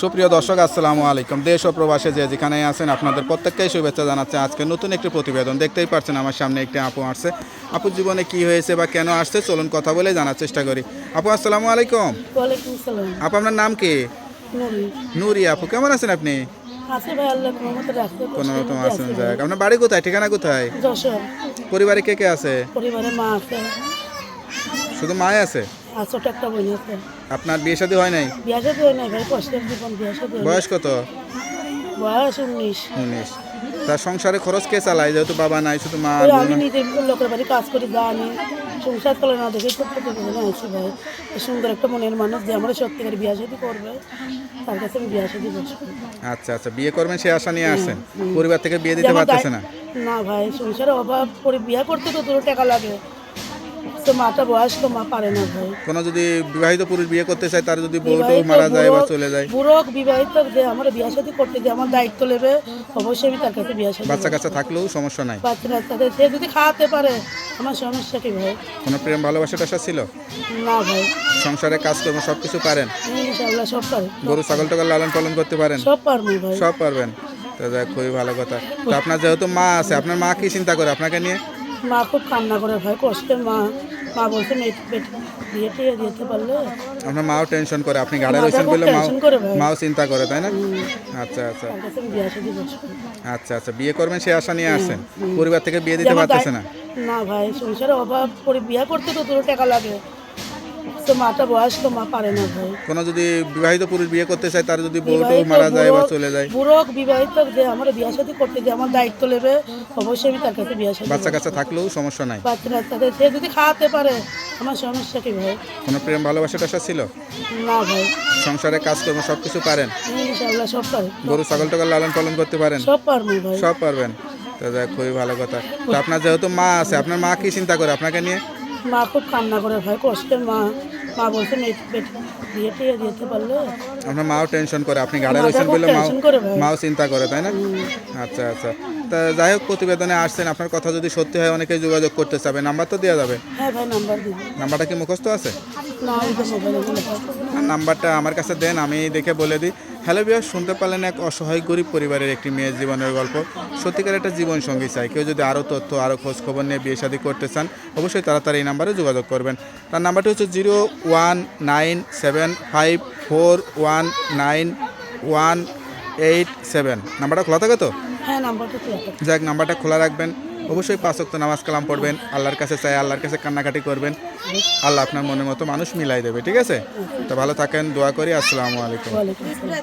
সুপ্রিয় দর্শক আসসালামু আলাইকুম। দেশ ও প্রবাসে যে যেখানে আছেন আপনাদের প্রত্যেককেই শুভেচ্ছা জানাচ্ছে। আজকে নতুন একটি প্রতিবেদন দেখতেই পাচ্ছেন, আমার সামনে একটি আপু আসছে। আপুর জীবনে কি হয়েছে বা কেন আসছে চলুন কথা বলে জানার চেষ্টা করি। আপু আসসালামু আলাইকুম। ওয়ালাইকুম সালাম। আপু আপনার নাম কি? নুরি। নুরি আপু, কেমন আছেন আপনি? আছে ভাই, আল্লাহ রহমতে রাখতে কোনো কষ্টের রকম মধ্যে আছেন, আছে ভাই। যাক। আপনার বাড়ি কোথায়, ঠিকানা কোথায়? যশোর। পরিবারে কে কে আছে? পরিবারে মা আছে শুধু মাই আছে? আর ছোট একটা বোন আছে। আপনার বিয়ে শাদী হয় নাই? বিয়া সাথে হয় নাই ভাই, কষ্টের জীবন। বিয়া সাথে বয়স কত? বয়স 19। 19। তার সংসারে খরচ কে চালায়, যেহেতু বাবা নাই, শুধু মা আর ওই বোন? আমি নিজে লোকের বাড়ি কাজ করি, জানি সংসার চলে না দেখে ছোট প্রতিবেদনে আছি ভাই। এই সুন্দর একটা মনের মানুষ যে আমরা সত্যিকার বিয়া সাথে করবে, তার কাছে আমি বিয়া সাথে বসবো। আচ্ছা আচ্ছা, বিয়ে করবেন সে আশা নিয়ে আসছেন, পরিবার থেকে বিয়ে দিতে পারতেছে না? না ভাই, সংসারের অভাব করে বিয়া করতে তো দুটো টাকা লাগে। তো মাটা বয়স, তো মা পারে না ভাই। কোনো যদি বিবাহিত পুরুষ বিয়ে করতে চায়, তার যদি বউটা বিবাহিত মারা যায় বা বুড়ো- চলে যায়, বুড়ো বিবাহিত যে আমার বিয়া শাদী করতে যে আমার দায়িত্ব নেবে, অবশ্যই আমি তার কাছে বিয়া শাদী বাচ্চা করবো। কাচ্চা থাকলেও সমস্যা নাই? বাচ্চা কাচ্চাদের সে যদি খাওয়াতে পারে, আমার সমস্যা কি ভাই? কোনো প্রেম ভালোবাসা টাসা ছিল? না ভাই, সংসারে কাজকর্ম সব কিছু পারেন? ইনশাআল্লাহ সব পারে। গরু ছাগল টাগল লালন পালন করতে পারেন? সব পারবো ভাই। সব পারবেন? তো যাক, খুবই ভালো কথা। তো আপনার যেহেতু মা আছে, আপনার মা কি চিন্তা করে আপনাকে নিয়ে? মা খুব কান্না করে ভাই, কষ্টে মা। মা বলছে বিয়ে টিয়ে দিতে পারলে। আপনার মাও টেনশন করে, আপনি গাড়ি মাটা রয়েছেন খুব বলে টেনশন করে ভাই। মাও চিন্তা করে, তাই না? আচ্ছা আচ্ছা তার কাছে আমি বিয়া শাদী বসবো। আচ্ছা আচ্ছা, বিয়ে করবেন সে আশা নিয়ে আসছেন, পরিবার থেকে বিয়ে দিতে পারতেছে না? না ভাই, সংসারের অভাব করে বিয়া করতে তো দুটো টাকা লাগে। তো মাটা বয়স, তো মা পারে না ভাই। কোনো যদি বিবাহিত পুরুষ বিয়ে করতে চায়, তার যদি বউটা বিবাহিত মারা যায় বা বুড়ো- চলে যায়, বুড়ো বিবাহিত যে আমার বিয়া শাদী করতে যে আমার দায়িত্ব নেবে, অবশ্যই আমি তার কাছে বিয়া শাদী বাচ্চা করবো। কাচ্চা থাকলেও সমস্যা নাই? বাচ্চা কাচ্চাদের সে যদি খাওয়াতে পারে, আমার সমস্যা কি ভাই? কোনো প্রেম ভালোবাসা টাসা ছিল? না ভাই, সংসারে কাজকর্ম সব কিছু পারেন? ইনশাআল্লাহ সব পারে। গরু ছাগল টাগল লালন পালন করতে পারেন? সব পারবো ভাই। সব পারবেন? তো যাক, খুবই ভালো কথা। তো আপনার যেহেতু মা আছে, আপনার মা কি চিন্তা করে আপনাকে নিয়ে? মা খুব কান্না করে ভাই, কষ্টে মা। মা বলছে বিয়ে টিয়ে দিতে পারলে। আপনার মাও টেনশন করে, আপনি গাড়ি মাটা রয়েছেন খুব বলে টেনশন করে ভাই। মাও চিন্তা করে, তাই না? আচ্ছা আচ্ছা। তা যাই হোক, প্রতিবেদনে আসছেন, আপনার কথা যদি সত্যি হয় অনেকে যোগাযোগ করতে চাবে, নাম্বার তো দেওয়া যাবে? হ্যাঁ ভাই, নাম্বার দিব। নাম্বারটা কি মুখস্থ আছে? না, ওই তো মোবাইলে বলে দাও। আর নাম্বারটা আমার কাছে দেন, আমি দেখে বলে দিই। হ্যালো ভিউয়ার্স, শুনতে পারলেন এক অসহায় গরিব পরিবারের একটি মেয়ের জীবনের গল্প। সত্যিকার একটা জীবন সঙ্গী চাই। কেউ যদি আরও তথ্য, আরও খোঁজ খবর নিয়ে বিয়ে শাদী করতে চান, অবশ্যই তাড়াতাড়ি এই নাম্বারে যোগাযোগ করবেন। তার নাম্বারটি হচ্ছে 01975419187। নাম্বারটা খোলা থাকে তো? হ্যাঁ, নাম্বারটা তো আছে। যাক, নাম্বারটা খোলা রাখবেন। অবশ্যই 5 ওয়াক্ত নামাজ কালাম পড়বেন, আল্লাহর কাছে চাই, আল্লাহর কাছে কান্নাকাটি করবেন। আল্লাহ আপনার মনের মতো মানুষ মিলাই দেবে, ঠিক আছে? তো ভালো থাকেন, দোয়া করি। আসসালামু আলাইকুম। ওয়ালাইকুম আসসালাম।